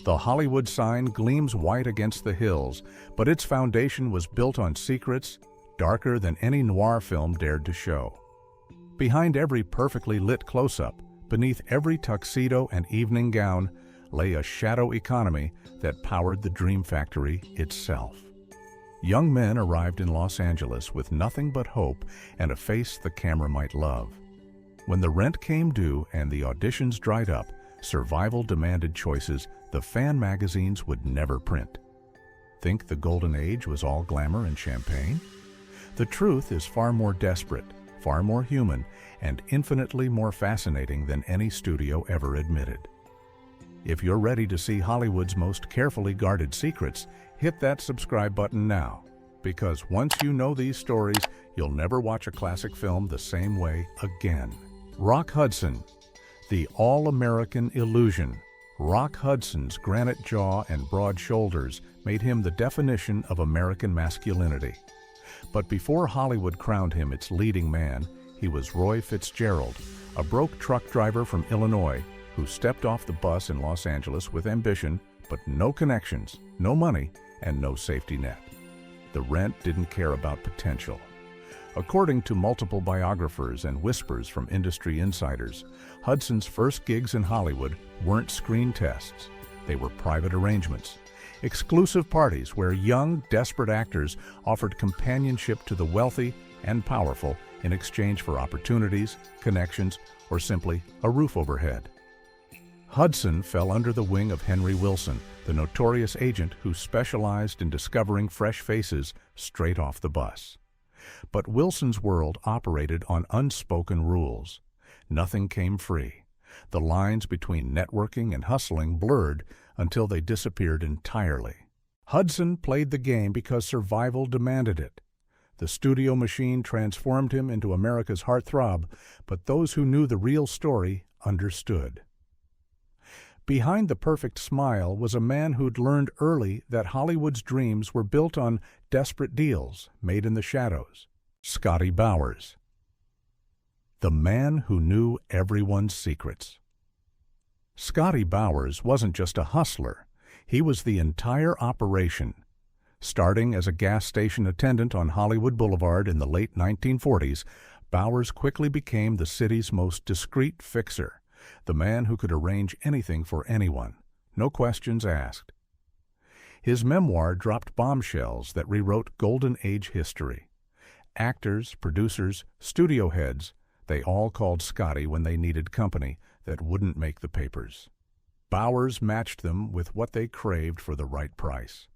The Hollywood sign gleams white against the hills, but its foundation was built on secrets darker than any noir film dared to show. Behind every perfectly lit close-up, beneath every tuxedo and evening gown, lay a shadow economy that powered the dream factory itself. Young men arrived in Los Angeles with nothing but hope and a face the camera might love. When the rent came due and the auditions dried up, survival demanded choices the fan magazines would never print. Think the golden age was all glamour and champagne? The truth is far more desperate, far more human, and infinitely more fascinating than any studio ever admitted. If you're ready to see Hollywood's most carefully guarded secrets, hit that subscribe button now, because once you know these stories, you'll never watch a classic film the same way again. Rock Hudson, the all-American illusion. Rock Hudson's granite jaw and broad shoulders made him the definition of American masculinity. But before Hollywood crowned him its leading man, he was Roy Fitzgerald, a broke truck driver from Illinois who stepped off the bus in Los Angeles with ambition, but no connections, no money, and no safety net. The rent didn't care about potential. According to multiple biographers and whispers from industry insiders, Hudson's first gigs in Hollywood weren't screen tests. They were private arrangements, exclusive parties where young, desperate actors offered companionship to the wealthy and powerful in exchange for opportunities, connections, or simply a roof overhead. Hudson fell under the wing of Henry Wilson, the notorious agent who specialized in discovering fresh faces straight off the bus. But Wilson's world operated on unspoken rules. Nothing came free. The lines between networking and hustling blurred until they disappeared entirely. Hudson played the game because survival demanded it. The studio machine transformed him into America's heartthrob, but those who knew the real story understood. Behind the perfect smile was a man who'd learned early that Hollywood's dreams were built on desperate deals made in the shadows. Scotty Bowers. The man who knew everyone's secrets. Scotty Bowers wasn't just a hustler. He was the entire operation. Starting as a gas station attendant on Hollywood Boulevard in the late 1940s, Bowers quickly became the city's most discreet fixer, the man who could arrange anything for anyone, no questions asked. His memoir dropped bombshells that rewrote Golden Age history. Actors, producers, studio heads, they all called Scotty when they needed company that wouldn't make the papers. Bowers matched them with what they craved for the right price.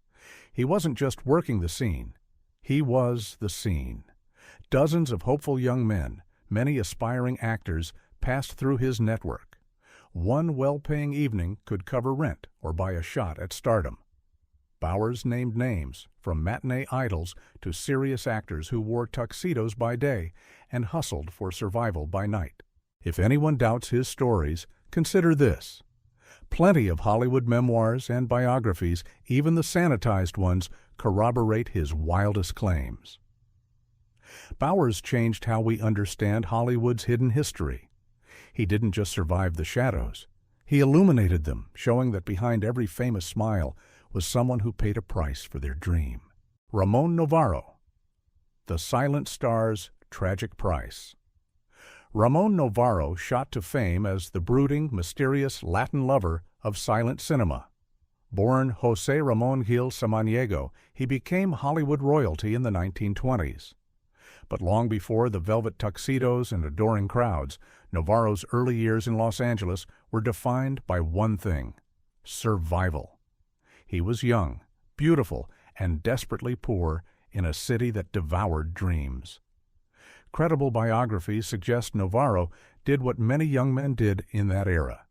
He wasn't just working the scene. He was the scene. Dozens of hopeful young men, many aspiring actors, passed through his network. One well-paying evening could cover rent or buy a shot at stardom. Bowers named names, from matinee idols to serious actors who wore tuxedos by day and hustled for survival by night. If anyone doubts his stories, consider this. Plenty of Hollywood memoirs and biographies, even the sanitized ones, corroborate his wildest claims. Bowers changed how we understand Hollywood's hidden history. He didn't just survive the shadows. He illuminated them, showing that behind every famous smile was someone who paid a price for their dream. Ramon Novarro. The Silent Star's Tragic Price. Ramon Novarro shot to fame as the brooding, mysterious Latin lover of silent cinema. Born José Ramón Gil Samaniego, he became Hollywood royalty in the 1920s. But long before the velvet tuxedos and adoring crowds, Novarro's early years in Los Angeles were defined by one thing: survival. He was young, beautiful, and desperately poor in a city that devoured dreams. Credible biographies suggest Novarro did what many young men did in that era.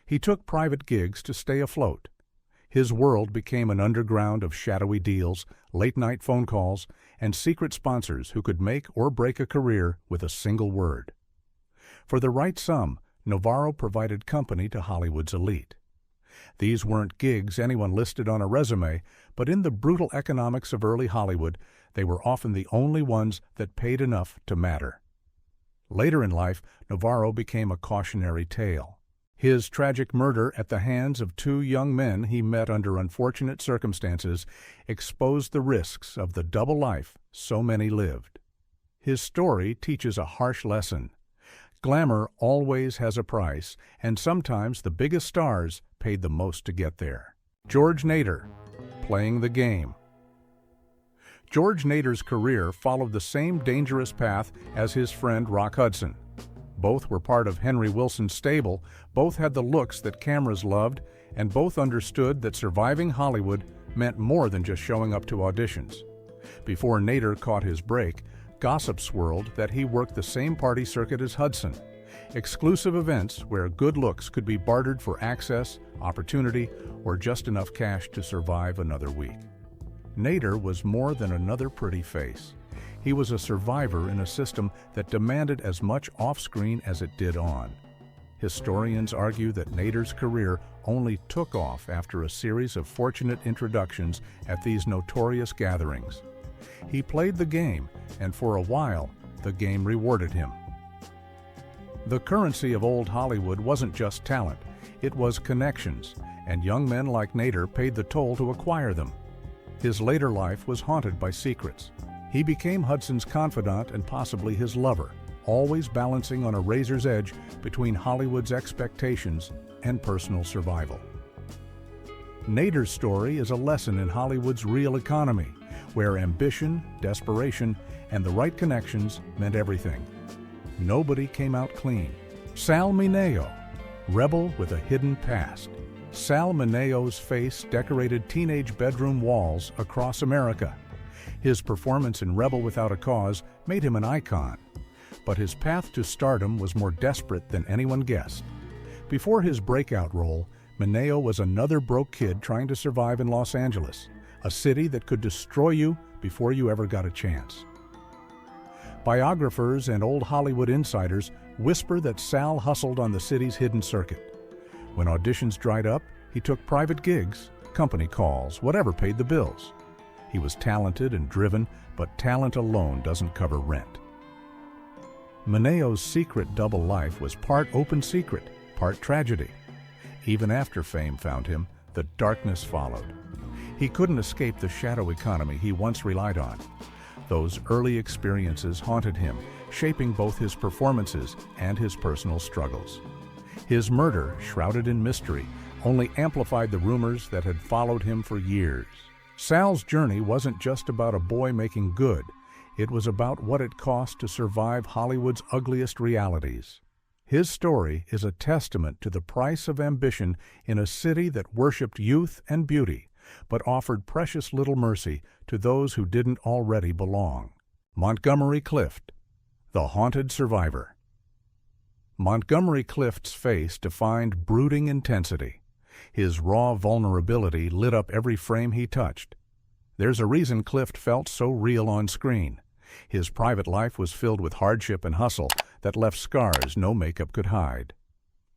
He took private gigs to stay afloat. His world became an underground of shadowy deals, late-night phone calls, and secret sponsors who could make or break a career with a single word. For the right sum, Novarro provided company to Hollywood's elite. These weren't gigs anyone listed on a resume, but in the brutal economics of early Hollywood, they were often the only ones that paid enough to matter. Later in life, Novarro became a cautionary tale. His tragic murder at the hands of two young men he met under unfortunate circumstances exposed the risks of the double life so many lived. His story teaches a harsh lesson. Glamour always has a price, and sometimes the biggest stars paid the most to get there. George Nader, playing the game. George Nader's career followed the same dangerous path as his friend Rock Hudson. Both were part of Henry Wilson's stable, both had the looks that cameras loved, and both understood that surviving Hollywood meant more than just showing up to auditions. Before Nader caught his break, gossip swirled that he worked the same party circuit as Hudson, exclusive events where good looks could be bartered for access, opportunity, or just enough cash to survive another week. Nader was more than another pretty face. He was a survivor in a system that demanded as much off-screen as it did on. Historians argue that Nader's career only took off after a series of fortunate introductions at these notorious gatherings. He played the game, and for a while, the game rewarded him. The currency of old Hollywood wasn't just talent, it was connections, and young men like Nader paid the toll to acquire them. His later life was haunted by secrets. He became Hudson's confidant and possibly his lover, always balancing on a razor's edge between Hollywood's expectations and personal survival. Nader's story is a lesson in Hollywood's real economy, where ambition, desperation, and the right connections meant everything. Nobody came out clean. Sal Mineo, rebel with a hidden past. Sal Mineo's face decorated teenage bedroom walls across America. His performance in Rebel Without a Cause made him an icon, but his path to stardom was more desperate than anyone guessed. Before his breakout role, Mineo was another broke kid trying to survive in Los Angeles, a city that could destroy you before you ever got a chance. Biographers and old Hollywood insiders whisper that Sal hustled on the city's hidden circuit. When auditions dried up, he took private gigs, company calls, whatever paid the bills. He was talented and driven, but talent alone doesn't cover rent. Mineo's secret double life was part open secret, part tragedy. Even after fame found him, the darkness followed. He couldn't escape the shadow economy he once relied on. Those early experiences haunted him, shaping both his performances and his personal struggles. His murder, shrouded in mystery, only amplified the rumors that had followed him for years. Sal's journey wasn't just about a boy making good. It was about what it cost to survive Hollywood's ugliest realities. His story is a testament to the price of ambition in a city that worshipped youth and beauty, but offered precious little mercy to those who didn't already belong. Montgomery Clift, the haunted survivor. Montgomery Clift's face defined brooding intensity. His raw vulnerability lit up every frame he touched. There's a reason Clift felt so real on screen. His private life was filled with hardship and hustle that left scars no makeup could hide.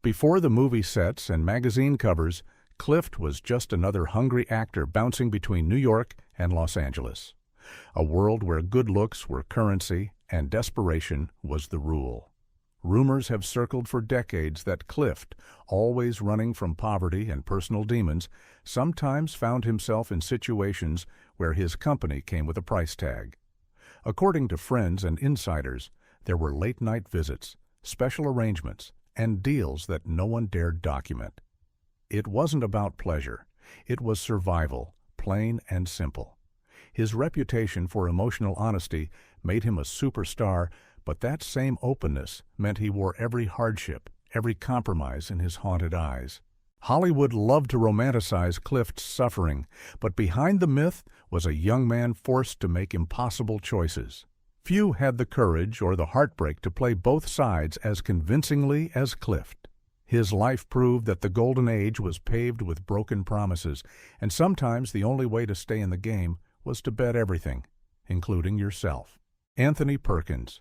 Before the movie sets and magazine covers, Clift was just another hungry actor bouncing between New York and Los Angeles, a world where good looks were currency and desperation was the rule. Rumors have circled for decades that Clift, always running from poverty and personal demons, sometimes found himself in situations where his company came with a price tag. According to friends and insiders, there were late-night visits, special arrangements, and deals that no one dared document. It wasn't about pleasure. It was survival, plain and simple. His reputation for emotional honesty made him a superstar, but that same openness meant he wore every hardship, every compromise in his haunted eyes. Hollywood loved to romanticize Clift's suffering, but behind the myth was a young man forced to make impossible choices. Few had the courage or the heartbreak to play both sides as convincingly as Clift. His life proved that the golden age was paved with broken promises, and sometimes the only way to stay in the game was to bet everything, including yourself. Anthony Perkins.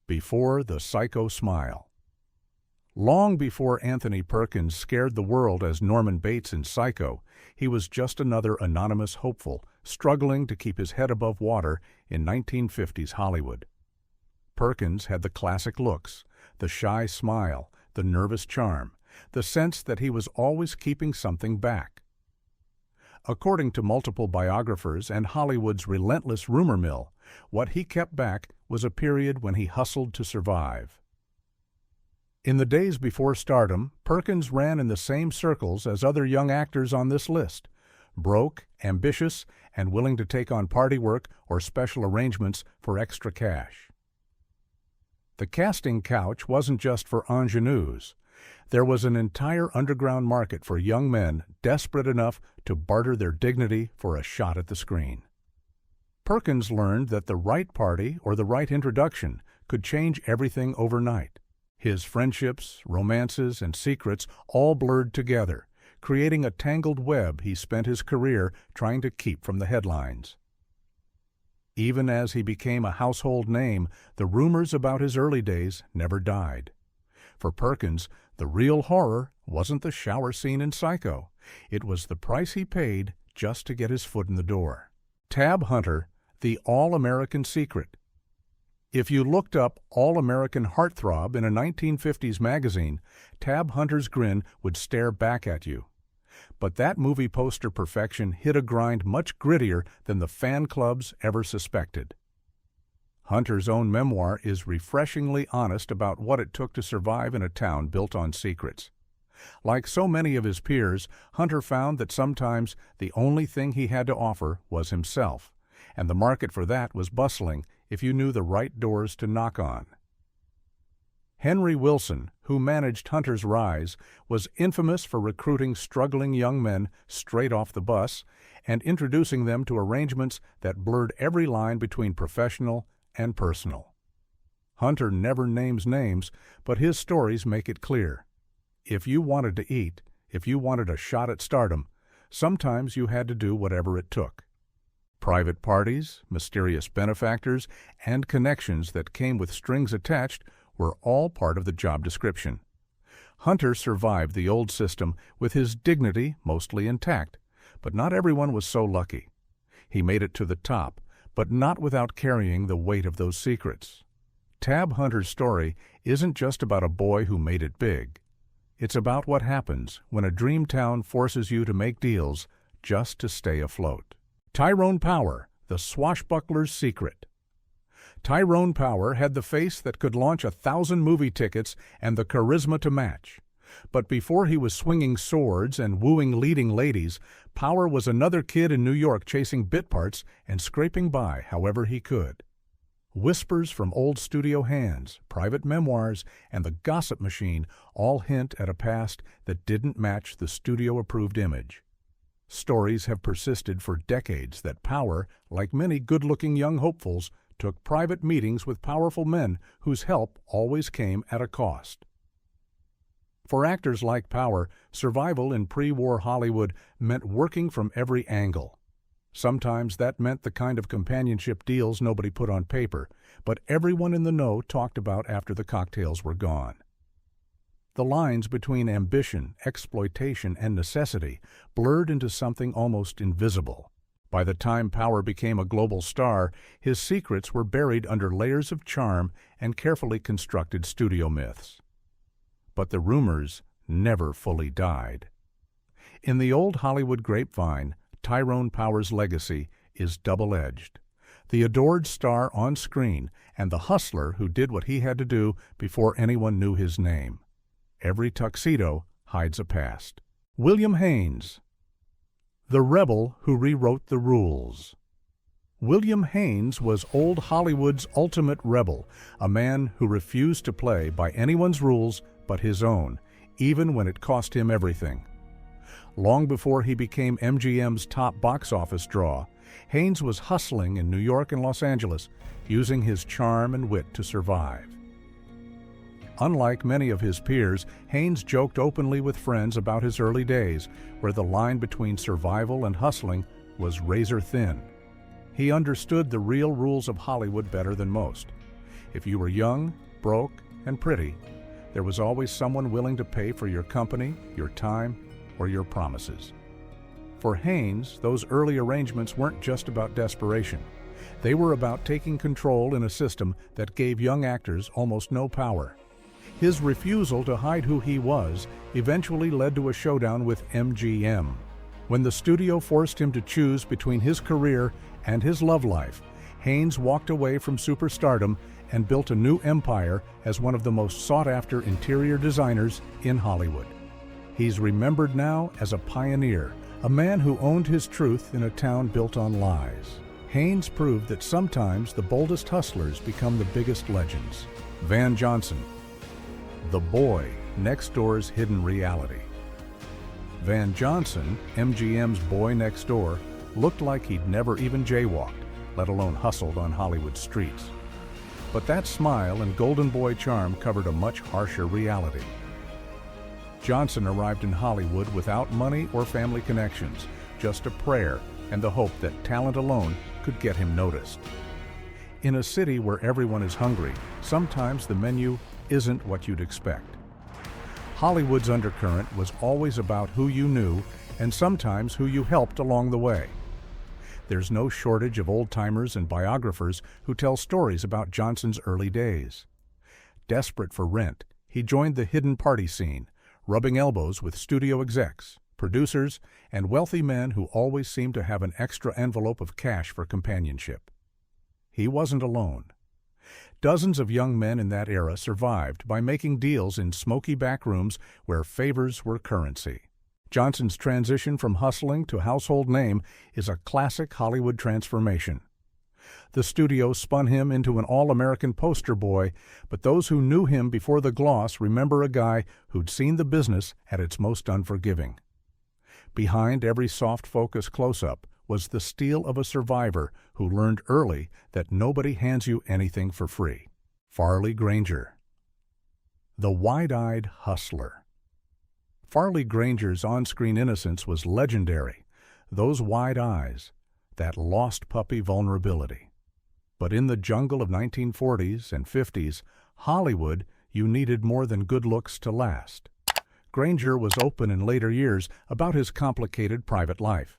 Before the Psycho Smile. Long before Anthony Perkins scared the world as Norman Bates in Psycho, he was just another anonymous hopeful struggling to keep his head above water in 1950s Hollywood. Perkins had the classic looks, the shy smile, the nervous charm, the sense that he was always keeping something back. According to multiple biographers and Hollywood's relentless rumor mill, what he kept back was a period when he hustled to survive. In the days before stardom, Perkins ran in the same circles as other young actors on this list, broke, ambitious, and willing to take on party work or special arrangements for extra cash. The casting couch wasn't just for ingenues. There was an entire underground market for young men desperate enough to barter their dignity for a shot at the screen. Perkins learned that the right party or the right introduction could change everything overnight. His friendships, romances, and secrets all blurred together, creating a tangled web he spent his career trying to keep from the headlines. Even as he became a household name, the rumors about his early days never died. For Perkins, the real horror wasn't the shower scene in Psycho. It was the price he paid just to get his foot in the door. Tab Hunter, the all-American secret. If you looked up all-American heartthrob in a 1950s magazine, Tab Hunter's grin would stare back at you. But that movie poster perfection hit a grind much grittier than the fan clubs ever suspected. Hunter's own memoir is refreshingly honest about what it took to survive in a town built on secrets. Like so many of his peers, Hunter found that sometimes the only thing he had to offer was himself, and the market for that was bustling if you knew the right doors to knock on. Henry Wilson, who managed Hunter's rise, was infamous for recruiting struggling young men straight off the bus and introducing them to arrangements that blurred every line between professional and personal. Hunter never names names, but his stories make it clear. If you wanted to eat, if you wanted a shot at stardom, sometimes you had to do whatever it took. Private parties, mysterious benefactors, and connections that came with strings attached were all part of the job description. Hunter survived the old system with his dignity mostly intact, but not everyone was so lucky. He made it to the top, but not without carrying the weight of those secrets. Tab Hunter's story isn't just about a boy who made it big. It's about what happens when a dream town forces you to make deals just to stay afloat. Tyrone Power, the swashbuckler's secret. Tyrone Power had the face that could launch 1,000 movie tickets and the charisma to match. But before he was swinging swords and wooing leading ladies, Power was another kid in New York chasing bit parts and scraping by however he could. Whispers from old studio hands, private memoirs, and the gossip machine all hint at a past that didn't match the studio-approved image. Stories have persisted for decades that Power, like many good-looking young hopefuls, took private meetings with powerful men whose help always came at a cost. For actors like Power, survival in pre-war Hollywood meant working from every angle. Sometimes that meant the kind of companionship deals nobody put on paper, but everyone in the know talked about after the cocktails were gone. The lines between ambition, exploitation, and necessity blurred into something almost invisible. By the time Power became a global star, his secrets were buried under layers of charm and carefully constructed studio myths. But the rumors never fully died. In the old Hollywood grapevine, Tyrone Power's legacy is double-edged. The adored star on screen and the hustler who did what he had to do before anyone knew his name. Every tuxedo hides a past. William Haines, the rebel who rewrote the rules. William Haines was old Hollywood's ultimate rebel, a man who refused to play by anyone's rules but his own, even when it cost him everything. Long before he became MGM's top box office draw, Haines was hustling in New York and Los Angeles, using his charm and wit to survive. Unlike many of his peers, Haines joked openly with friends about his early days, where the line between survival and hustling was razor thin. He understood the real rules of Hollywood better than most. If you were young, broke, and pretty, there was always someone willing to pay for your company, your time, or your promises. For Haines, those early arrangements weren't just about desperation. They were about taking control in a system that gave young actors almost no power. His refusal to hide who he was eventually led to a showdown with MGM. When the studio forced him to choose between his career and his love life, Haines walked away from superstardom and built a new empire as one of the most sought-after interior designers in Hollywood. He's remembered now as a pioneer, a man who owned his truth in a town built on lies. Haines proved that sometimes the boldest hustlers become the biggest legends. Van Johnson, the boy next door's hidden reality. Van Johnson, MGM's boy next door, looked like he'd never even jaywalked, let alone hustled on Hollywood streets. But that smile and golden boy charm covered a much harsher reality. Johnson arrived in Hollywood without money or family connections, just a prayer and the hope that talent alone could get him noticed. In a city where everyone is hungry, sometimes the menu isn't what you'd expect. Hollywood's undercurrent was always about who you knew and sometimes who you helped along the way. There's no shortage of old-timers and biographers who tell stories about Johnson's early days. Desperate for rent, he joined the hidden party scene, rubbing elbows with studio execs, producers, and wealthy men who always seemed to have an extra envelope of cash for companionship. He wasn't alone. Dozens of young men in that era survived by making deals in smoky back rooms where favors were currency. Johnson's transition from hustling to household name is a classic Hollywood transformation. The studio spun him into an all-American poster boy, but those who knew him before the gloss remember a guy who'd seen the business at its most unforgiving. Behind every soft-focus close-up was the steel of a survivor who learned early that nobody hands you anything for free. Farley Granger, the wide-eyed hustler. Farley Granger's on-screen innocence was legendary. Those wide eyes, that lost puppy vulnerability. But in the jungle of 1940s and 50s, Hollywood, you needed more than good looks to last. Granger was open in later years about his complicated private life.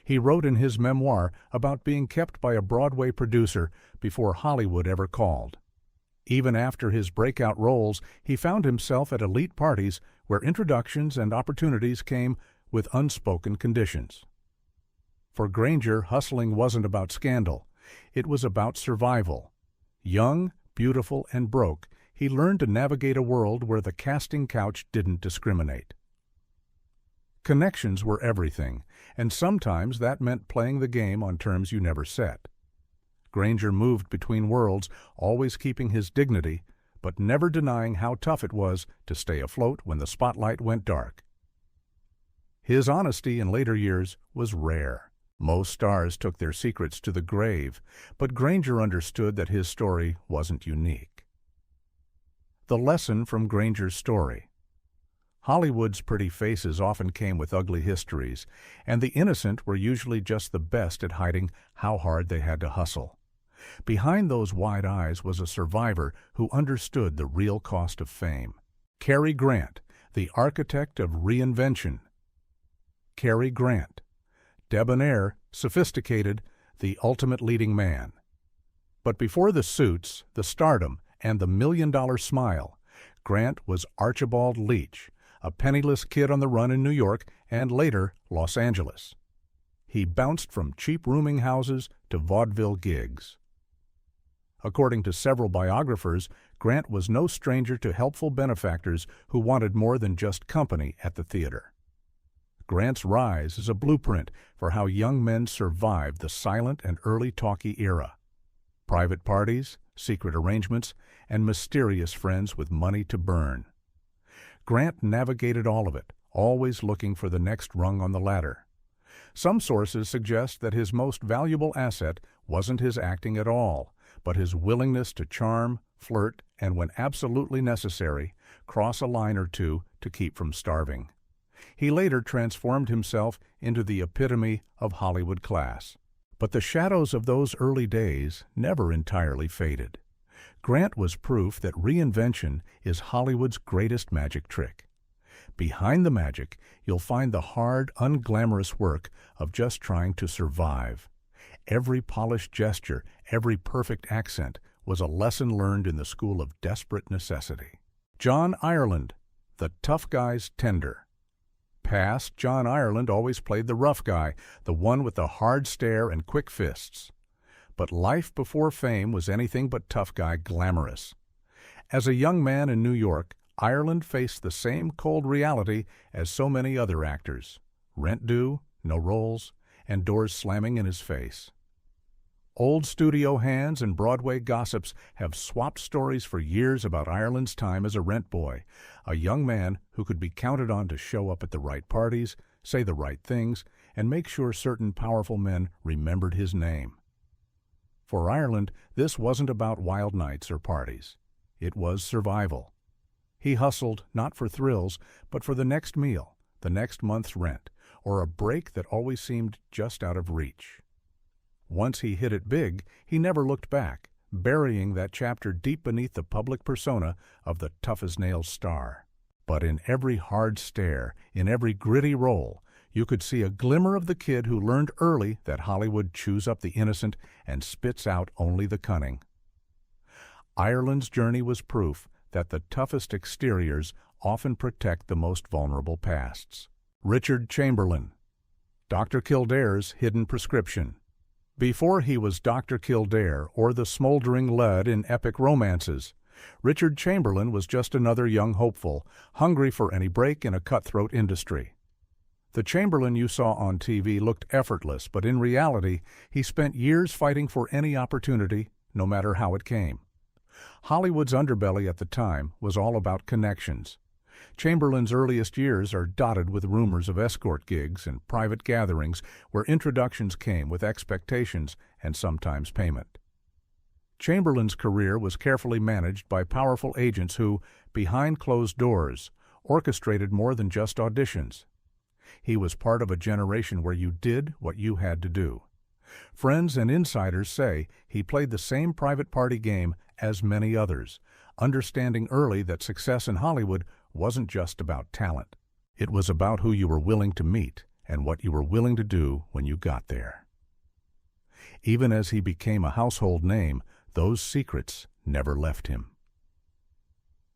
He wrote in his memoir about being kept by a Broadway producer before Hollywood ever called. Even after his breakout roles, he found himself at elite parties where introductions and opportunities came with unspoken conditions. For Granger, hustling wasn't about scandal. It was about survival. Young, beautiful, and broke, he learned to navigate a world where the casting couch didn't discriminate. Connections were everything, and sometimes that meant playing the game on terms you never set. Granger moved between worlds, always keeping his dignity, but never denying how tough it was to stay afloat when the spotlight went dark. His honesty in later years was rare. Most stars took their secrets to the grave, but Granger understood that his story wasn't unique. The lesson from Granger's story. Hollywood's pretty faces often came with ugly histories, and the innocent were usually just the best at hiding how hard they had to hustle. Behind those wide eyes was a survivor who understood the real cost of fame. Cary Grant, the architect of reinvention. Cary Grant, debonair, sophisticated, the ultimate leading man. But before the suits, the stardom, and the million-dollar smile, Grant was Archibald Leach, a penniless kid on the run in New York and later Los Angeles. He bounced from cheap rooming houses to vaudeville gigs. According to several biographers, Grant was no stranger to helpful benefactors who wanted more than just company at the theater. Grant's rise is a blueprint for how young men survived the silent and early talkie era. Private parties, secret arrangements, and mysterious friends with money to burn. Grant navigated all of it, always looking for the next rung on the ladder. Some sources suggest that his most valuable asset wasn't his acting at all, but his willingness to charm, flirt, and when absolutely necessary, cross a line or two to keep from starving. He later transformed himself into the epitome of Hollywood class. But the shadows of those early days never entirely faded. Grant was proof that reinvention is Hollywood's greatest magic trick. Behind the magic, you'll find the hard, unglamorous work of just trying to survive. Every polished gesture, every perfect accent was a lesson learned in the school of desperate necessity. John Ireland, the tough guy's tender. Past, John Ireland always played the rough guy, the one with the hard stare and quick fists. But life before fame was anything but tough guy glamorous. As a young man in New York, Ireland faced the same cold reality as so many other actors. Rent due, no roles, and doors slamming in his face. Old studio hands and Broadway gossips have swapped stories for years about Ireland's time as a rent boy, a young man who could be counted on to show up at the right parties, say the right things, and make sure certain powerful men remembered his name. For Ireland, this wasn't about wild nights or parties. It was survival. He hustled not for thrills, but for the next meal, the next month's rent, or a break that always seemed just out of reach. Once he hit it big, he never looked back, burying that chapter deep beneath the public persona of the tough-as-nails star. But in every hard stare, in every gritty role, you could see a glimmer of the kid who learned early that Hollywood chews up the innocent and spits out only the cunning. Ireland's journey was proof that the toughest exteriors often protect the most vulnerable pasts. Richard Chamberlain, Dr. Kildare's hidden prescription. Before he was Dr. Kildare or the smoldering lead in epic romances, Richard Chamberlain was just another young hopeful, hungry for any break in a cutthroat industry. The Chamberlain you saw on TV looked effortless, but in reality, he spent years fighting for any opportunity, no matter how it came. Hollywood's underbelly at the time was all about connections. Chamberlain's earliest years are dotted with rumors of escort gigs and private gatherings where introductions came with expectations and sometimes payment. Chamberlain's career was carefully managed by powerful agents who, behind closed doors, orchestrated more than just auditions. He was part of a generation where you did what you had to do. Friends and insiders say he played the same private party game as many others, understanding early that success in Hollywood wasn't just about talent. It was about who you were willing to meet and what you were willing to do when you got there. Even as he became a household name, those secrets never left him.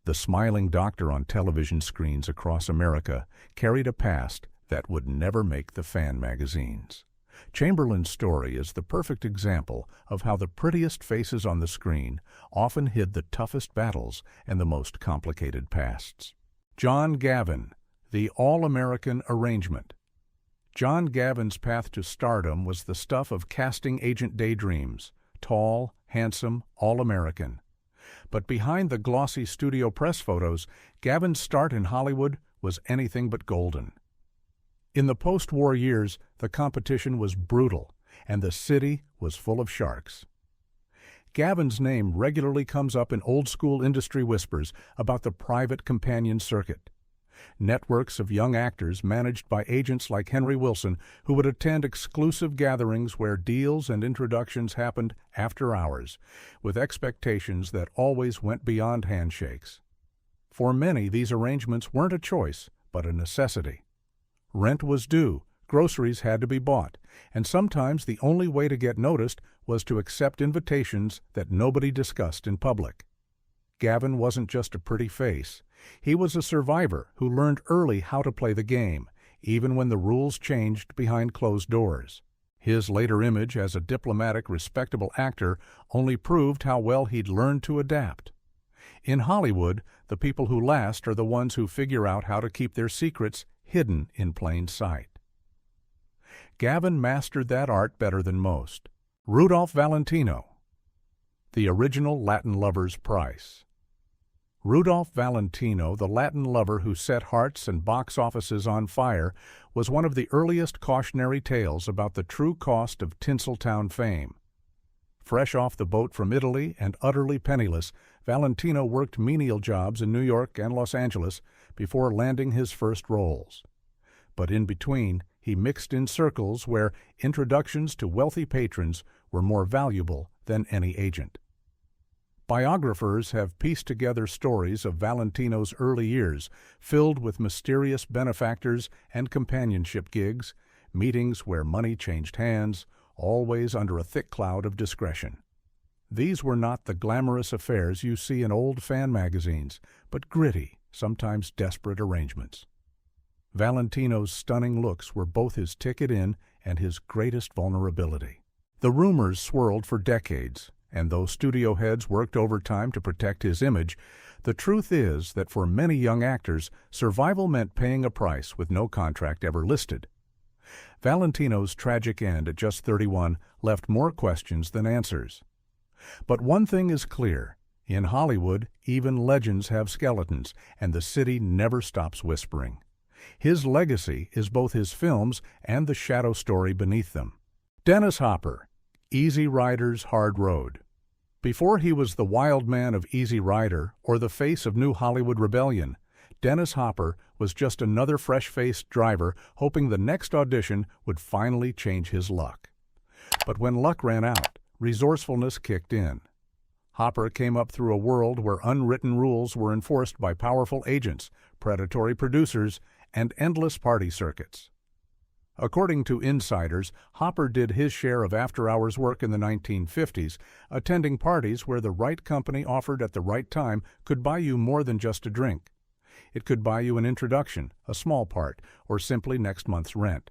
The smiling doctor on television screens across America carried a past that would never make the fan magazines. Chamberlain's story is the perfect example of how the prettiest faces on the screen often hid the toughest battles and the most complicated pasts. John Gavin, the all-American arrangement. John Gavin's path to stardom was the stuff of casting agent daydreams, tall, handsome, all-American. But behind the glossy studio press photos, Gavin's start in Hollywood was anything but golden. In the post-war years, the competition was brutal, and the city was full of sharks. Gavin's name regularly comes up in old-school industry whispers about the private companion circuit. Networks of young actors managed by agents like Henry Wilson who would attend exclusive gatherings where deals and introductions happened after hours, with expectations that always went beyond handshakes. For many, these arrangements weren't a choice, but a necessity. Rent was due, groceries had to be bought, and sometimes the only way to get noticed was to accept invitations that nobody discussed in public. Gavin wasn't just a pretty face. He was a survivor who learned early how to play the game, even when the rules changed behind closed doors. His later image as a diplomatic, respectable actor only proved how well he'd learned to adapt. In Hollywood, the people who last are the ones who figure out how to keep their secrets hidden in plain sight. Gavin mastered that art better than most. Rudolph Valentino, the original Latin lover's price. Rudolph Valentino, the Latin lover who set hearts and box offices on fire, was one of the earliest cautionary tales about the true cost of Tinseltown fame. Fresh off the boat from Italy and utterly penniless, Valentino worked menial jobs in New York and Los Angeles before landing his first roles. But in between, he mixed in circles where introductions to wealthy patrons were more valuable than any agent. Biographers have pieced together stories of Valentino's early years, filled with mysterious benefactors and companionship gigs, meetings where money changed hands, always under a thick cloud of discretion. These were not the glamorous affairs you see in old fan magazines, but gritty, sometimes desperate arrangements. Valentino's stunning looks were both his ticket in and his greatest vulnerability. The rumors swirled for decades, and though studio heads worked overtime to protect his image, the truth is that for many young actors, survival meant paying a price with no contract ever listed. Valentino's tragic end at just 31 left more questions than answers. But one thing is clear. In Hollywood, even legends have skeletons, and the city never stops whispering. His legacy is both his films and the shadow story beneath them. Dennis Hopper, Easy Rider's Hard Road. Before he was the wild man of Easy Rider or the face of New Hollywood Rebellion, Dennis Hopper was just another fresh-faced driver hoping the next audition would finally change his luck. But when luck ran out, resourcefulness kicked in. Hopper came up through a world where unwritten rules were enforced by powerful agents, predatory producers, and endless party circuits. According to insiders, Hopper did his share of after-hours work in the 1950s, attending parties where the right company offered at the right time could buy you more than just a drink. It could buy you an introduction, a small part, or simply next month's rent.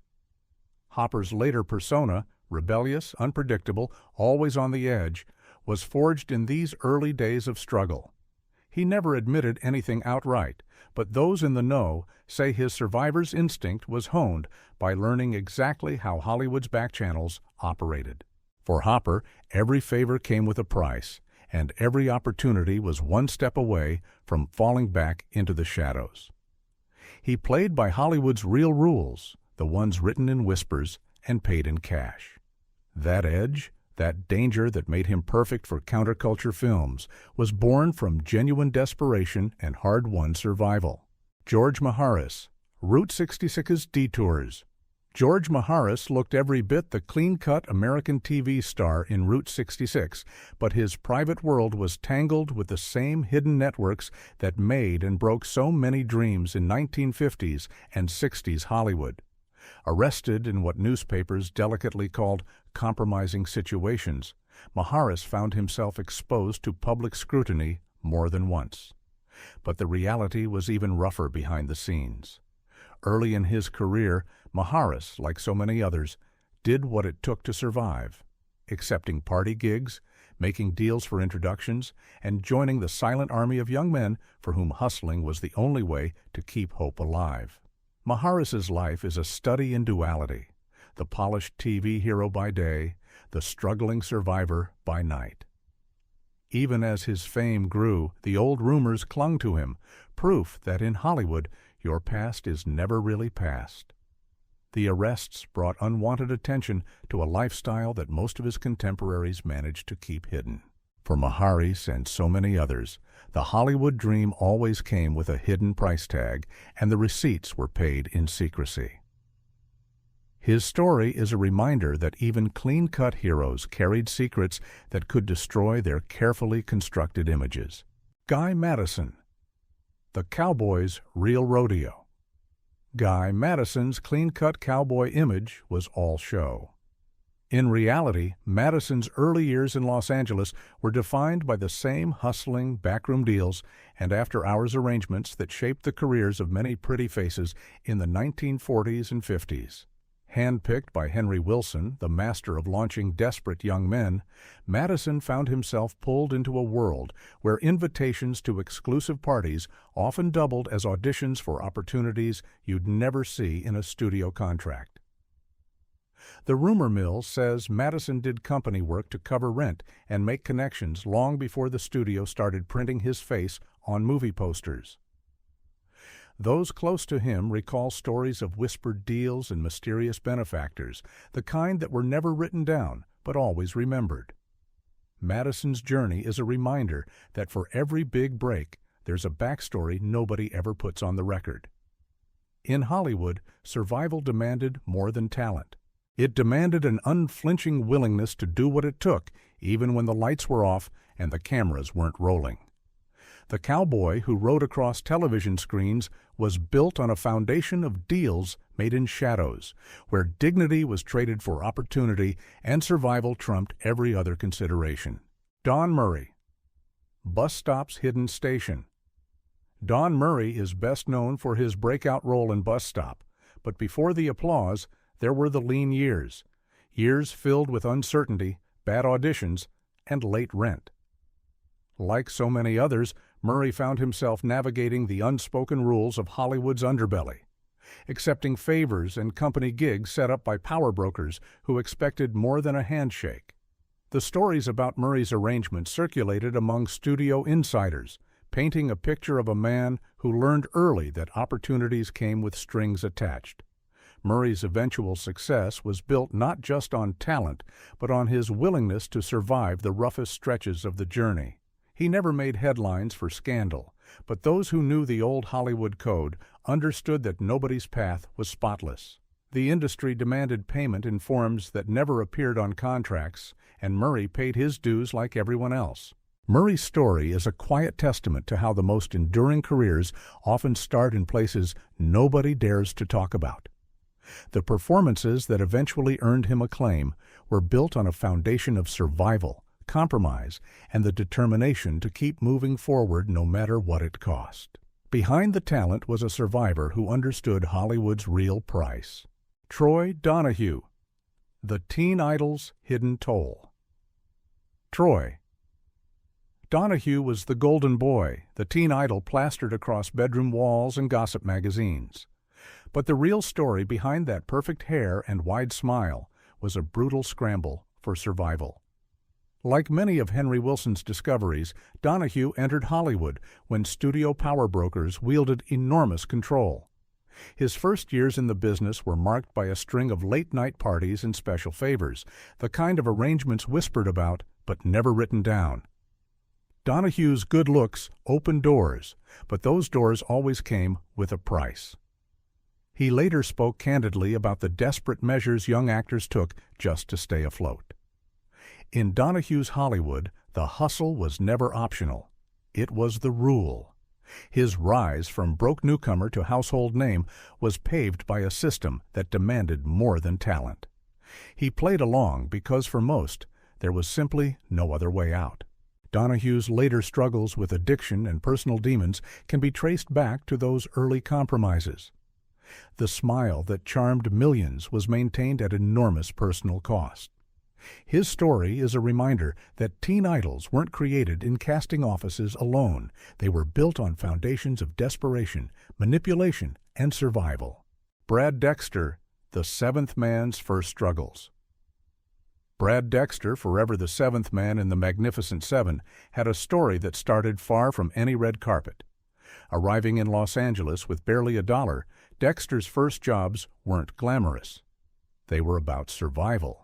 Hopper's later persona, rebellious, unpredictable, always on the edge, was forged in these early days of struggle. He never admitted anything outright, but those in the know say his survivor's instinct was honed by learning exactly how Hollywood's back channels operated. For Hopper, every favor came with a price, and every opportunity was one step away from falling back into the shadows. He played by Hollywood's real rules, the ones written in whispers and paid in cash. That edge, that danger that made him perfect for counterculture films, was born from genuine desperation and hard-won survival. George Maharis, Route 66's Detours. George Maharis looked every bit the clean-cut American TV star in Route 66, but his private world was tangled with the same hidden networks that made and broke so many dreams in 1950s and 60s Hollywood. Arrested in what newspapers delicately called compromising situations, Maharis found himself exposed to public scrutiny more than once. But the reality was even rougher behind the scenes. Early in his career, Maharis, like so many others, did what it took to survive, accepting party gigs, making deals for introductions, and joining the silent army of young men for whom hustling was the only way to keep hope alive. Maharis's life is a study in duality, the polished TV hero by day, the struggling survivor by night. Even as his fame grew, the old rumors clung to him, proof that in Hollywood, your past is never really past. The arrests brought unwanted attention to a lifestyle that most of his contemporaries managed to keep hidden. For Maharis and so many others, the Hollywood dream always came with a hidden price tag, and the receipts were paid in secrecy. His story is a reminder that even clean-cut heroes carried secrets that could destroy their carefully constructed images. Guy Madison, The Cowboy's Real Rodeo. Guy Madison's clean-cut cowboy image was all show. In reality, Madison's early years in Los Angeles were defined by the same hustling, backroom deals and after-hours arrangements that shaped the careers of many pretty faces in the 1940s and 50s. Handpicked by Henry Wilson, the master of launching desperate young men, Madison found himself pulled into a world where invitations to exclusive parties often doubled as auditions for opportunities you'd never see in a studio contract. The rumor mill says Madison did company work to cover rent and make connections long before the studio started printing his face on movie posters. Those close to him recall stories of whispered deals and mysterious benefactors, the kind that were never written down but always remembered. Madison's journey is a reminder that for every big break, there's a backstory nobody ever puts on the record. In Hollywood, survival demanded more than talent. It demanded an unflinching willingness to do what it took, even when the lights were off and the cameras weren't rolling. The cowboy who rode across television screens was built on a foundation of deals made in shadows, where dignity was traded for opportunity and survival trumped every other consideration. Don Murray, Bus Stop's Hidden Station. Don Murray is best known for his breakout role in Bus Stop, but before the applause, there were the lean years filled with uncertainty, bad auditions, and late rent. Like so many others, Murray found himself navigating the unspoken rules of Hollywood's underbelly, accepting favors and company gigs set up by power brokers who expected more than a handshake. The stories about Murray's arrangements circulated among studio insiders, painting a picture of a man who learned early that opportunities came with strings attached. Murray's eventual success was built not just on talent, but on his willingness to survive the roughest stretches of the journey. He never made headlines for scandal, but those who knew the old Hollywood code understood that nobody's path was spotless. The industry demanded payment in forms that never appeared on contracts, and Murray paid his dues like everyone else. Murray's story is a quiet testament to how the most enduring careers often start in places nobody dares to talk about. The performances that eventually earned him acclaim were built on a foundation of survival, compromise, and the determination to keep moving forward no matter what it cost. Behind the talent was a survivor who understood Hollywood's real price. Troy Donahue, the teen idol's hidden toll. Troy. Donahue was the golden boy, the teen idol plastered across bedroom walls and gossip magazines. But the real story behind that perfect hair and wide smile was a brutal scramble for survival. Like many of Henry Wilson's discoveries, Donahue entered Hollywood when studio power brokers wielded enormous control. His first years in the business were marked by a string of late-night parties and special favors, the kind of arrangements whispered about but never written down. Donahue's good looks opened doors, but those doors always came with a price. He later spoke candidly about the desperate measures young actors took just to stay afloat. In Donahue's Hollywood, the hustle was never optional. It was the rule. His rise from broke newcomer to household name was paved by a system that demanded more than talent. He played along because for most, there was simply no other way out. Donahue's later struggles with addiction and personal demons can be traced back to those early compromises. The smile that charmed millions was maintained at enormous personal cost. His story is a reminder that teen idols weren't created in casting offices alone. They were built on foundations of desperation, manipulation, and survival. Brad Dexter, the seventh man's first struggles. Brad Dexter, forever the seventh man in the Magnificent Seven, had a story that started far from any red carpet. Arriving in Los Angeles with barely $1, Dexter's first jobs weren't glamorous. They were about survival.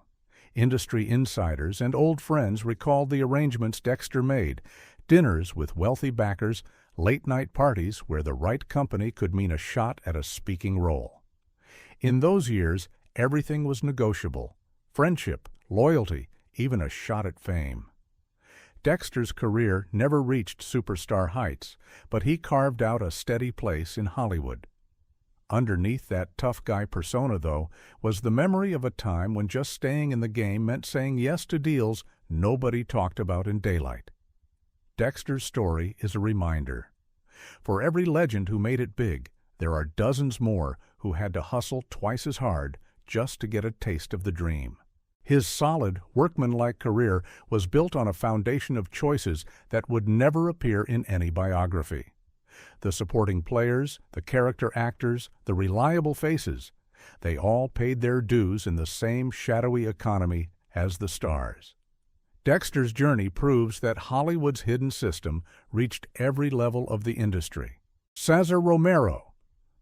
Industry insiders and old friends recalled the arrangements Dexter made, dinners with wealthy backers, late-night parties where the right company could mean a shot at a speaking role. In those years, everything was negotiable: friendship, loyalty, even a shot at fame. Dexter's career never reached superstar heights, but he carved out a steady place in Hollywood. Underneath that tough guy persona, though, was the memory of a time when just staying in the game meant saying yes to deals nobody talked about in daylight. Dexter's story is a reminder. For every legend who made it big, there are dozens more who had to hustle twice as hard just to get a taste of the dream. His solid, workmanlike career was built on a foundation of choices that would never appear in any biography. The supporting players, the character actors, the reliable faces, they all paid their dues in the same shadowy economy as the stars. Dexter's journey proves that Hollywood's hidden system reached every level of the industry. Cesar Romero,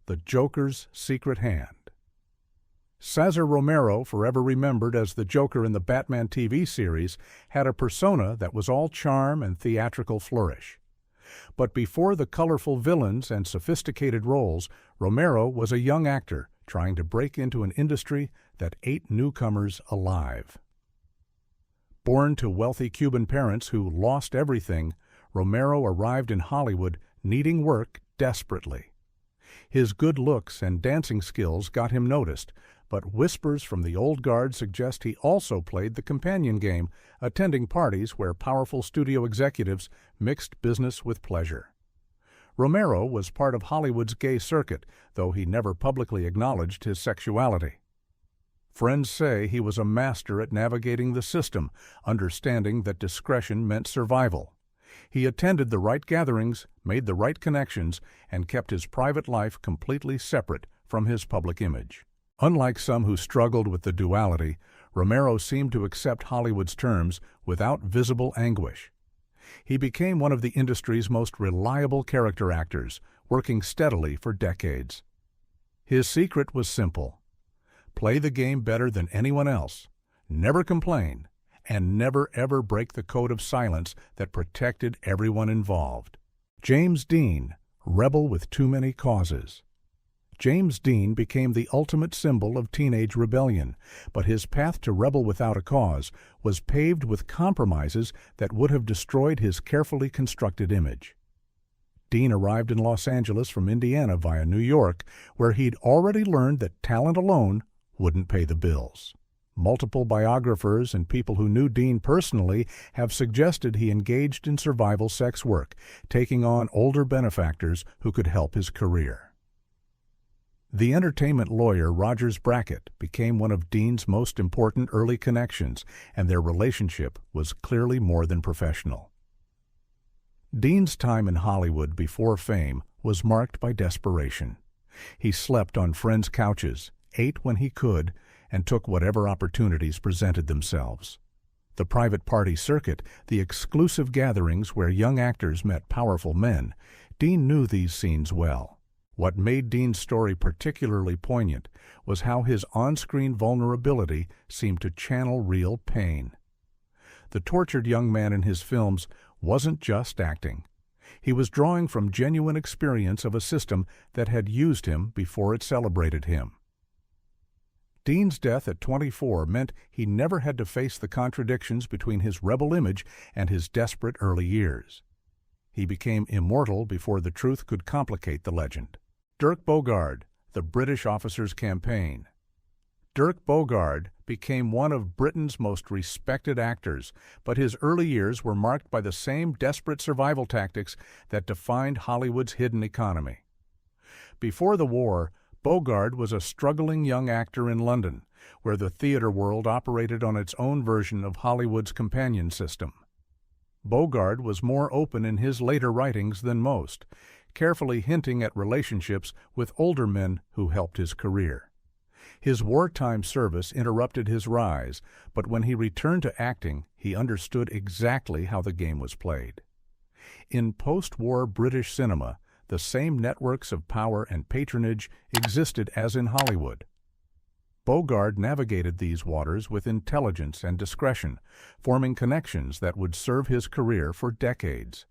the Joker's secret hand. Cesar Romero, forever remembered as the Joker in the Batman TV series, had a persona that was all charm and theatrical flourish. But before the colorful villains and sophisticated roles, Romero was a young actor trying to break into an industry that ate newcomers alive. Born to wealthy Cuban parents who lost everything, Romero arrived in Hollywood needing work desperately. His good looks and dancing skills got him noticed, but whispers from the old guard suggest he also played the companion game, attending parties where powerful studio executives mixed business with pleasure. Romero was part of Hollywood's gay circuit, though he never publicly acknowledged his sexuality. Friends say he was a master at navigating the system, understanding that discretion meant survival. He attended the right gatherings, made the right connections, and kept his private life completely separate from his public image. Unlike some who struggled with the duality, Romero seemed to accept Hollywood's terms without visible anguish. He became one of the industry's most reliable character actors, working steadily for decades. His secret was simple: play the game better than anyone else, never complain, and never ever break the code of silence that protected everyone involved. James Dean, rebel with too many causes. James Dean became the ultimate symbol of teenage rebellion, but his path to rebel without a cause was paved with compromises that would have destroyed his carefully constructed image. Dean arrived in Los Angeles from Indiana via New York, where he'd already learned that talent alone wouldn't pay the bills. Multiple biographers and people who knew Dean personally have suggested he engaged in survival sex work, taking on older benefactors who could help his career. The entertainment lawyer Rogers Brackett became one of Dean's most important early connections, and their relationship was clearly more than professional. Dean's time in Hollywood before fame was marked by desperation. He slept on friends' couches, ate when he could, and took whatever opportunities presented themselves. The private party circuit, the exclusive gatherings where young actors met powerful men, Dean knew these scenes well. What made Dean's story particularly poignant was how his on-screen vulnerability seemed to channel real pain. The tortured young man in his films wasn't just acting. He was drawing from genuine experience of a system that had used him before it celebrated him. Dean's death at 24 meant he never had to face the contradictions between his rebel image and his desperate early years. He became immortal before the truth could complicate the legend. Dirk Bogarde, the British officer's campaign. Dirk Bogarde became one of Britain's most respected actors, but his early years were marked by the same desperate survival tactics that defined Hollywood's hidden economy. Before the war, Bogarde was a struggling young actor in London, where the theater world operated on its own version of Hollywood's companion system. Bogarde was more open in his later writings than most, carefully hinting at relationships with older men who helped his career. His wartime service interrupted his rise, but when he returned to acting, he understood exactly how the game was played. In post-war British cinema, the same networks of power and patronage existed as in Hollywood. Bogarde navigated these waters with intelligence and discretion, forming connections that would serve his career for decades.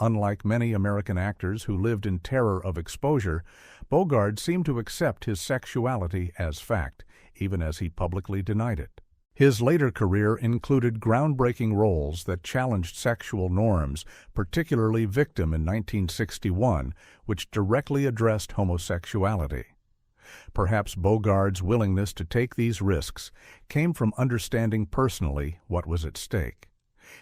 Unlike many American actors who lived in terror of exposure, Bogarde seemed to accept his sexuality as fact, even as he publicly denied it. His later career included groundbreaking roles that challenged sexual norms, particularly Victim in 1961, which directly addressed homosexuality. Perhaps Bogarde's willingness to take these risks came from understanding personally what was at stake.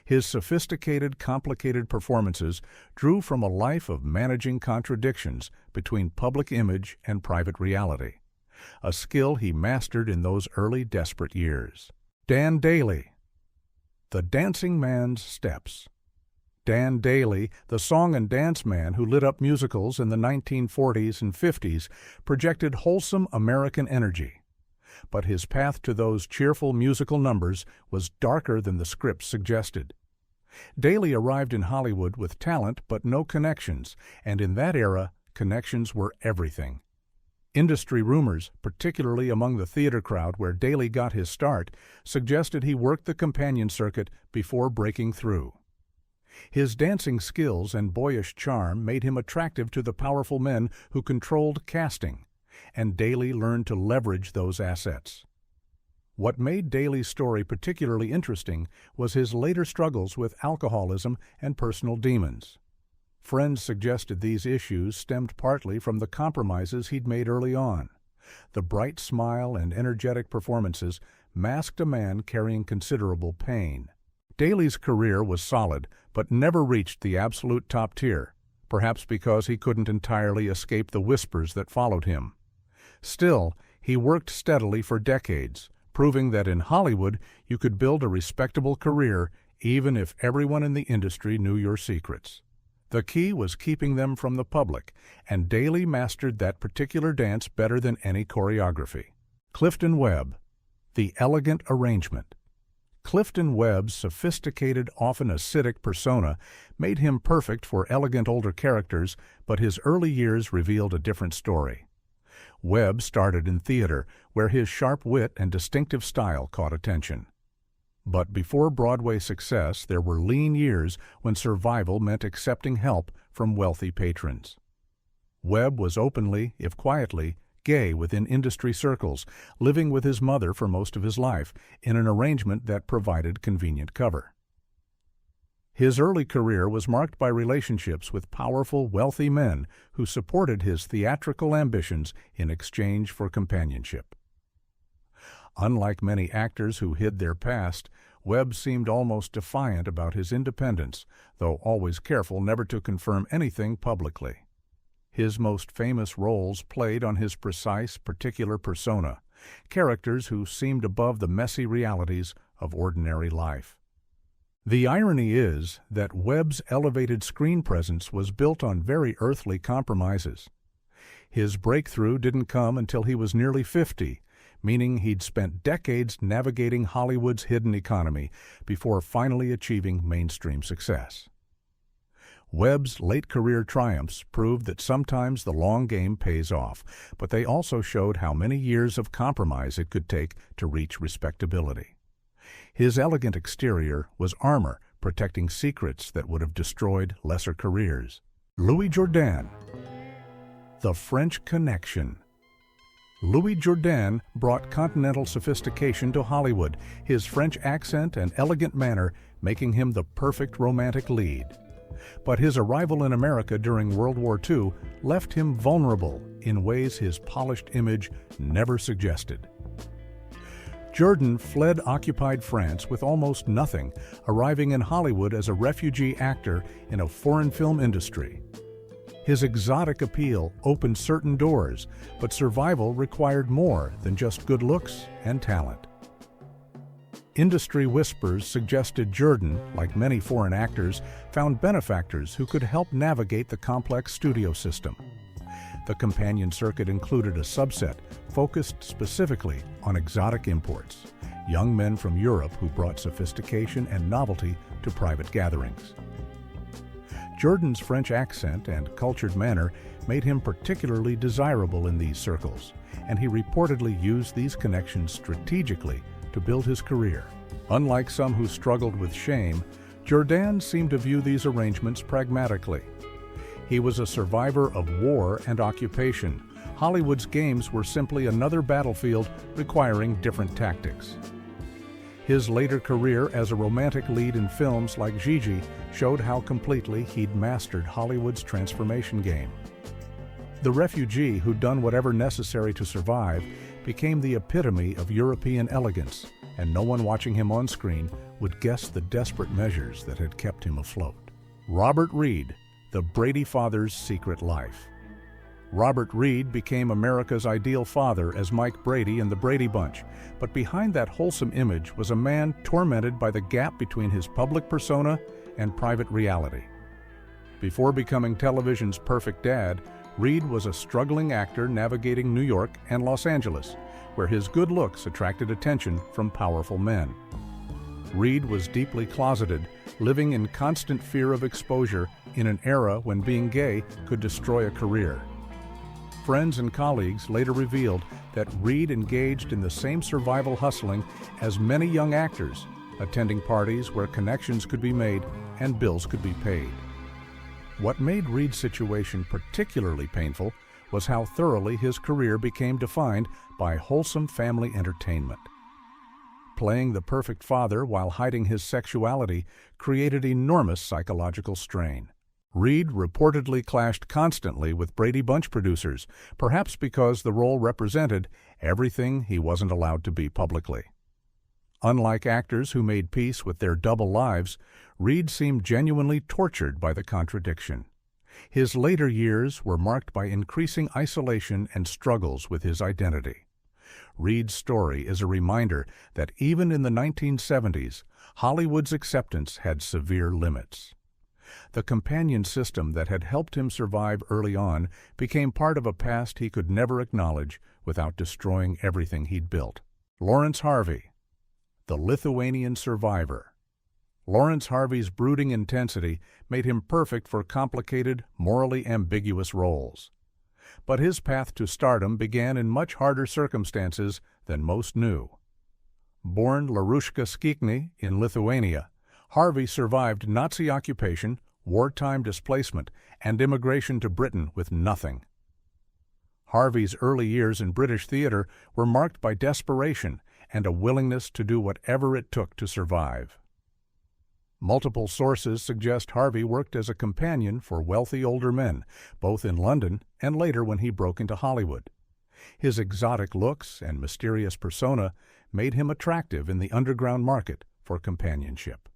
His sophisticated, complicated performances drew from a life of managing contradictions between public image and private reality, a skill he mastered in those early desperate years. Dan Dailey, The Dancing Man's Steps. Dan Dailey, the song and dance man who lit up musicals in the 1940s and 50s, projected wholesome American energy. But his path to those cheerful musical numbers was darker than the script suggested. Dailey arrived in Hollywood with talent but no connections, and in that era, connections were everything. Industry rumors, particularly among the theater crowd where Dailey got his start, suggested he worked the companion circuit before breaking through. His dancing skills and boyish charm made him attractive to the powerful men who controlled casting, and Dailey learned to leverage those assets. What made Dailey's story particularly interesting was his later struggles with alcoholism and personal demons. Friends suggested these issues stemmed partly from the compromises he'd made early on. The bright smile and energetic performances masked a man carrying considerable pain. Dailey's career was solid, but never reached the absolute top tier, perhaps because he couldn't entirely escape the whispers that followed him. Still, he worked steadily for decades, proving that in Hollywood you could build a respectable career even if everyone in the industry knew your secrets. The key was keeping them from the public, and Dailey mastered that particular dance better than any choreography. Clifton Webb, the elegant arrangement. Clifton Webb's sophisticated, often acidic persona made him perfect for elegant older characters, but his early years revealed a different story. Webb started in theater, where his sharp wit and distinctive style caught attention. But before Broadway success, there were lean years when survival meant accepting help from wealthy patrons. Webb was openly, if quietly, gay within industry circles, living with his mother for most of his life, in an arrangement that provided convenient cover. His early career was marked by relationships with powerful, wealthy men who supported his theatrical ambitions in exchange for companionship. Unlike many actors who hid their past, Webb seemed almost defiant about his independence, though always careful never to confirm anything publicly. His most famous roles played on his precise, particular persona, characters who seemed above the messy realities of ordinary life. The irony is that Webb's elevated screen presence was built on very earthly compromises. His breakthrough didn't come until he was nearly 50, meaning he'd spent decades navigating Hollywood's hidden economy before finally achieving mainstream success. Webb's late career triumphs proved that sometimes the long game pays off, but they also showed how many years of compromise it could take to reach respectability. His elegant exterior was armor protecting secrets that would have destroyed lesser careers. Louis Jourdan, the French Connection. Louis Jourdan brought continental sophistication to Hollywood, his French accent and elegant manner making him the perfect romantic lead. But his arrival in America during World War II left him vulnerable in ways his polished image never suggested. Jourdan fled occupied France with almost nothing, arriving in Hollywood as a refugee actor in a foreign film industry. His exotic appeal opened certain doors, but survival required more than just good looks and talent. Industry whispers suggested Jourdan, like many foreign actors, found benefactors who could help navigate the complex studio system. The companion circuit included a subset focused specifically on exotic imports, young men from Europe who brought sophistication and novelty to private gatherings. Jourdan's French accent and cultured manner made him particularly desirable in these circles, and he reportedly used these connections strategically to build his career. Unlike some who struggled with shame, Jourdan seemed to view these arrangements pragmatically. He was a survivor of war and occupation. Hollywood's games were simply another battlefield requiring different tactics. His later career as a romantic lead in films like Gigi showed how completely he'd mastered Hollywood's transformation game. The refugee who'd done whatever necessary to survive became the epitome of European elegance, and no one watching him on screen would guess the desperate measures that had kept him afloat. Robert Reed, the Brady father's secret life. Robert Reed became America's ideal father as Mike Brady in the Brady Bunch, but behind that wholesome image was a man tormented by the gap between his public persona and private reality. Before becoming television's perfect dad, Reed was a struggling actor navigating New York and Los Angeles, where his good looks attracted attention from powerful men. Reed was deeply closeted, living in constant fear of exposure in an era when being gay could destroy a career. Friends and colleagues later revealed that Reed engaged in the same survival hustling as many young actors, attending parties where connections could be made and bills could be paid. What made Reed's situation particularly painful was how thoroughly his career became defined by wholesome family entertainment. Playing the perfect father while hiding his sexuality created enormous psychological strain. Reed reportedly clashed constantly with Brady Bunch producers, perhaps because the role represented everything he wasn't allowed to be publicly. Unlike actors who made peace with their double lives, Reed seemed genuinely tortured by the contradiction. His later years were marked by increasing isolation and struggles with his identity. Reed's story is a reminder that even in the 1970s, Hollywood's acceptance had severe limits. The companion system that had helped him survive early on became part of a past he could never acknowledge without destroying everything he'd built. Laurence Harvey, the Lithuanian survivor. Laurence Harvey's brooding intensity made him perfect for complicated, morally ambiguous roles. But his path to stardom began in much harder circumstances than most knew. Born Larushka Skikny in Lithuania, Harvey survived Nazi occupation, wartime displacement, and immigration to Britain with nothing. Harvey's early years in British theater were marked by desperation and a willingness to do whatever it took to survive. Multiple sources suggest Harvey worked as a companion for wealthy older men, both in London and later when he broke into Hollywood. His exotic looks and mysterious persona made him attractive in the underground market for companionship.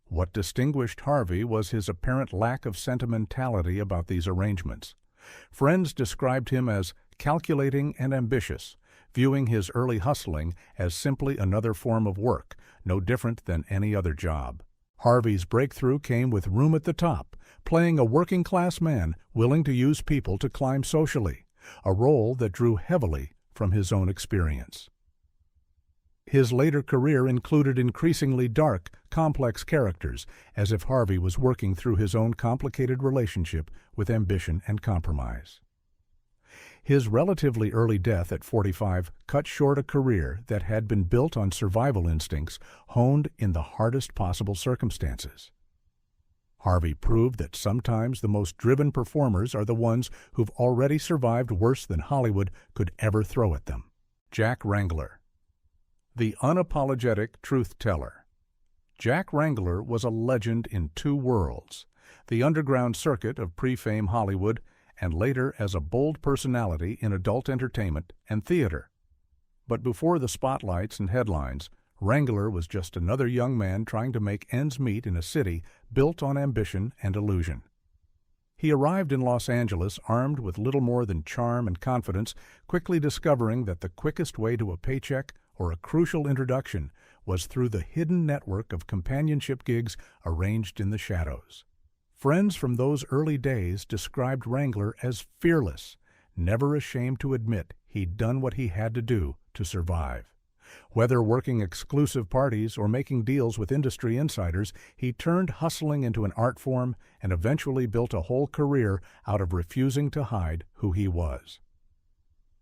What distinguished Harvey was his apparent lack of sentimentality about these arrangements. Friends described him as calculating and ambitious, viewing his early hustling as simply another form of work, no different than any other job. Harvey's breakthrough came with Room at the Top, playing a working-class man willing to use people to climb socially, a role that drew heavily from his own experience. His later career included increasingly dark, complex characters, as if Harvey was working through his own complicated relationship with ambition and compromise. His relatively early death at 45 cut short a career that had been built on survival instincts honed in the hardest possible circumstances. Harvey proved that sometimes the most driven performers are the ones who've already survived worse than Hollywood could ever throw at them. Jack Wrangler, the unapologetic truth-teller. Jack Wrangler was a legend in two worlds, the underground circuit of pre-fame Hollywood and later as a bold personality in adult entertainment and theater. But before the spotlights and headlines, Wrangler was just another young man trying to make ends meet in a city built on ambition and illusion. He arrived in Los Angeles armed with little more than charm and confidence, quickly discovering that the quickest way to a paycheck or a crucial introduction was through the hidden network of companionship gigs arranged in the shadows. Friends from those early days described Wrangler as fearless, never ashamed to admit he'd done what he had to do to survive. Whether working exclusive parties or making deals with industry insiders, he turned hustling into an art form and eventually built a whole career out of refusing to hide who he was.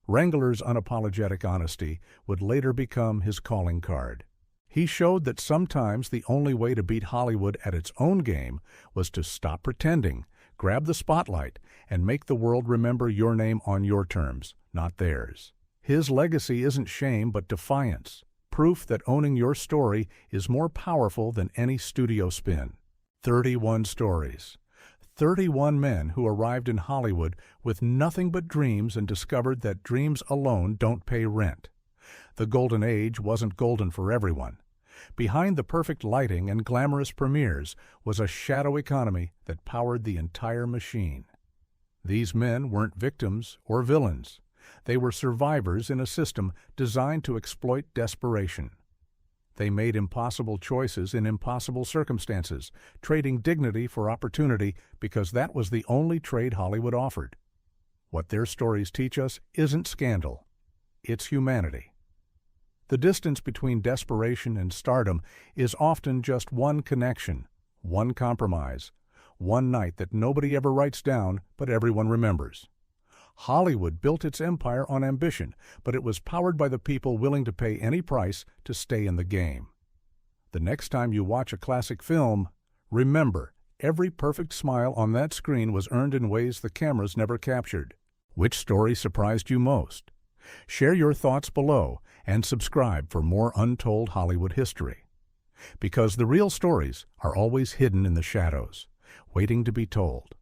Wrangler's unapologetic honesty would later become his calling card. He showed that sometimes the only way to beat Hollywood at its own game was to stop pretending, grab the spotlight, and make the world remember your name on your terms, not theirs. His legacy isn't shame but defiance, proof that owning your story is more powerful than any studio spin. 31 stories. 31 men who arrived in Hollywood with nothing but dreams and discovered that dreams alone don't pay rent. The golden age wasn't golden for everyone. Behind the perfect lighting and glamorous premieres was a shadow economy that powered the entire machine. These men weren't victims or villains. They were survivors in a system designed to exploit desperation. They made impossible choices in impossible circumstances, trading dignity for opportunity because that was the only trade Hollywood offered. What their stories teach us isn't scandal. It's humanity. The distance between desperation and stardom is often just one connection, one compromise, one night that nobody ever writes down but everyone remembers. Hollywood built its empire on ambition, but it was powered by the people willing to pay any price to stay in the game. The next time you watch a classic film, remember, every perfect smile on that screen was earned in ways the cameras never captured. Which story surprised you most? Share your thoughts below and subscribe for more untold Hollywood history. Because the real stories are always hidden in the shadows. waiting to be told.